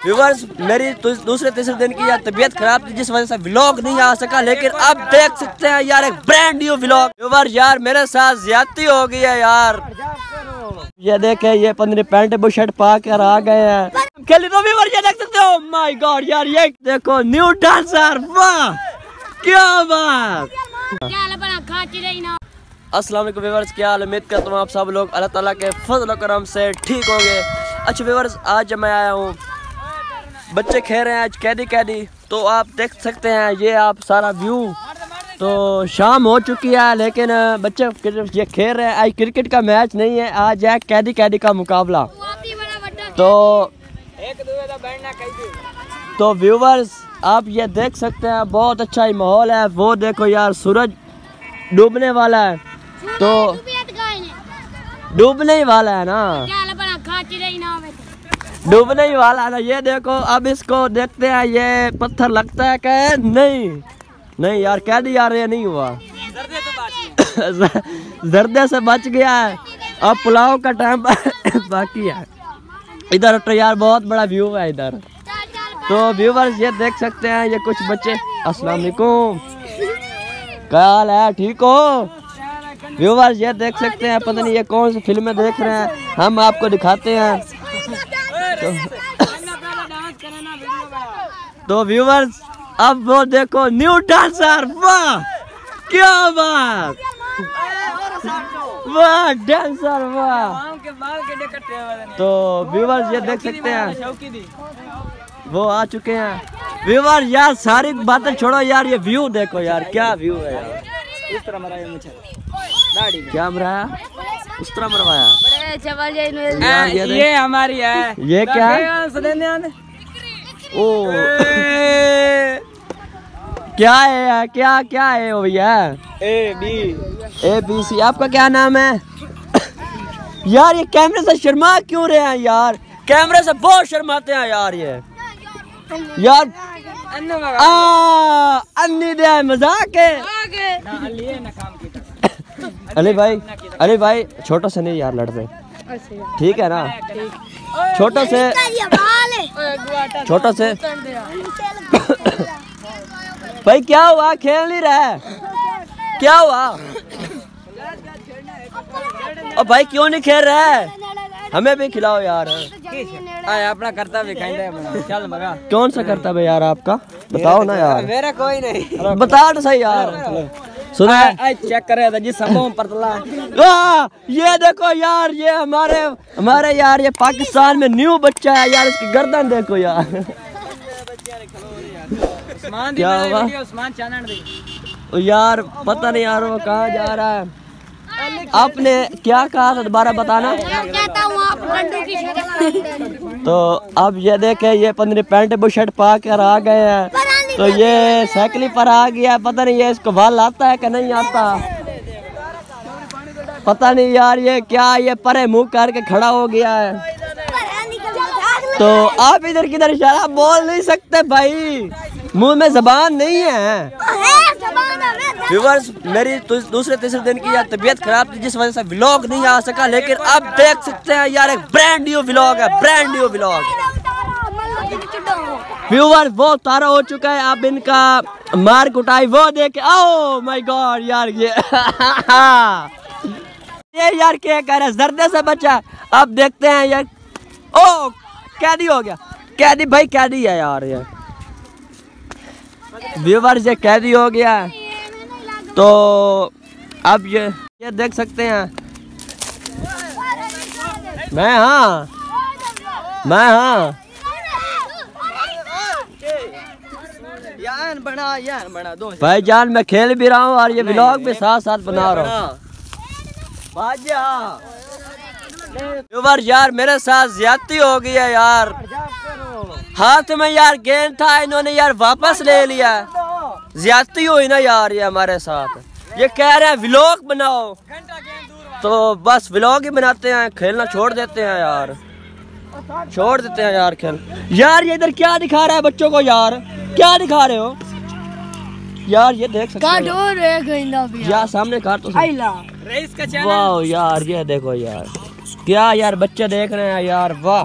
Viewers मेरी दूसरे तीसरे दिन की यार तबीयत खराब थी जिस वजह से व्लॉग नहीं आ सका, लेकिन अब देख सकते हैं यार एक ब्रांड न्यू व्लॉग। व्यूअर्स यार मेरे साथ ज्यादती हो गई है यार, ये देखे ये 15 पैंट बुशर्ट पा कर आ गए हैं खेली। तो व्यूअर्स ये देख सकते हो, माय गॉड यार ये देखो न्यू डांसर, वाह क्या बात। अस्सलाम वालेकुम व्यूअर्स, क्या हाल, उम्मीद करता हूँ आप सब लोग अल्लाह ताला के फजल और करम से ठीक होंगे। अच्छा व्यूअर्स आज मैं आया हूँ, बच्चे खेल रहे हैं आज कैदी, तो आप देख सकते हैं ये आप सारा व्यू। तो शाम हो चुकी है लेकिन बच्चे ये खेल रहे हैं, आज क्रिकेट का मैच नहीं है, आज है कैदी का मुकाबला। तो व्यूअर्स आप ये देख सकते हैं बहुत अच्छा ही माहौल है। वो देखो यार सूरज डूबने वाला है, तो डूबने ही वाला है ना, डूबने ही वाला है ना। ये देखो अब इसको देखते हैं ये पत्थर लगता है क्या, नहीं यार कैदी यार ये नहीं हुआ जर्दे से बच गया है। अब पुलाव का टाइम बाकी है। इधर तो यार बहुत बड़ा व्यू है इधर। तो व्यूअर्स ये देख सकते हैं ये कुछ बच्चे, अस्सलाम वालेकुम, क्या हाल है, ठीक हो। व्यूअर्स ये देख सकते हैं, पता नहीं ये कौन सी फिल्में देख रहे हैं, हम आपको दिखाते हैं। तो व्यूअर्स अब वो देखो न्यू डांसर, वाह क्या बात, वाह डांसर वाह। तो व्यूअर्स ये देख सकते हैं वो आ चुके हैं। व्यूअर्स यार सारी बातें छोड़ो यार, ये व्यू देखो यार, क्या व्यू है यार। इस तरह मराया मुझे क्या मराया, उस तरह मरवाया। ये हमारी है, ये क्या है? ओ क्या है, क्या है वो भैया? A B C. आपका क्या नाम है? यार ये कैमरे से शर्मा क्यों रहे हैं यार, कैमरे से बहुत शर्माते हैं यार ये यार। अन्नी दे मजाक है। अरे भाई छोटो से नहीं यार लड़ते, ठीक है ना, छोटो से भाई क्या हुआ, खेल नहीं रहा है, क्या हुआ? और भाई क्यों नहीं खेल रहा है, हमें भी खिलाओ यार। अपना कर्तव्य चल मगा। कौन सा कर्तव्य यार आपका, बताओ ना यार। मेरा कोई नहीं, बता तो सही यार। सुना चेक करे जी ये देखो यार, ये हमारे यार ये पाकिस्तान में न्यू बच्चा है यार, इसकी गर्दन देखो यार। क्या हुआ यार, पता नहीं यार वो कहाँ जा रहा है। आपने क्या कहा था, दोबारा बताना। तो अब ये देखे ये 15 पैंट बुशर्ट पा कर आ गए हैं, तो ये साइकिल पर आ गया, पता नहीं ये इसको बाल आता है कि नहीं आता, पता नहीं यार ये क्या, ये परे मुंह करके खड़ा हो गया है। तो आप इधर किधर इशारा बोल नहीं सकते भाई, मुंह में जबान नहीं है। व्यूअर्स मेरी दूसरे तीसरे दिन की यार तबीयत खराब थी जिस वजह से व्लॉग नहीं आ सका, लेकिन अब देख सकते हैं यार एक ब्रांड न्यू व्लॉग है, ब्रांड न्यू व्लॉग। व्यूअर्स वो तारा हो चुका है, अब इनका मार कुटाई वो देखे। ओह माय गॉड यार ये यार क्या कह रहा है, जर्दे से बचा। अब देखते हैं यार, ओ कैदी हो गया, कैदी भाई कैदी है यार ये। व्यूअर्स ये कैदी हो गया, तो अब ये देख सकते हैं। मैं हाँ भाई जान, मैं खेल भी रहा हूँ और ये व्लॉग भी साथ साथ बना रहा हूँ। व्यूअर्स यार मेरे साथ ज्यादती हो गई है यार, हाथ में यार गेंद था, इन्होंने यार वापस ले लिया, ज्यादती हुई ना यार ये हमारे साथ। ये कह रहे हैं व्लॉग बनाओ, तो बस व्लॉग ही बनाते हैं, खेलना छोड़ देते हैं यार, छोड़ देते हैं यार खेल। यार ये इधर क्या दिखा रहा है बच्चों को यार, क्या दिखा रहे हो यार, ये देख सकते हैं यार सामने काट तो। वाह यार ये देखो यार, क्या यार बच्चे देख रहे हैं यार, वाह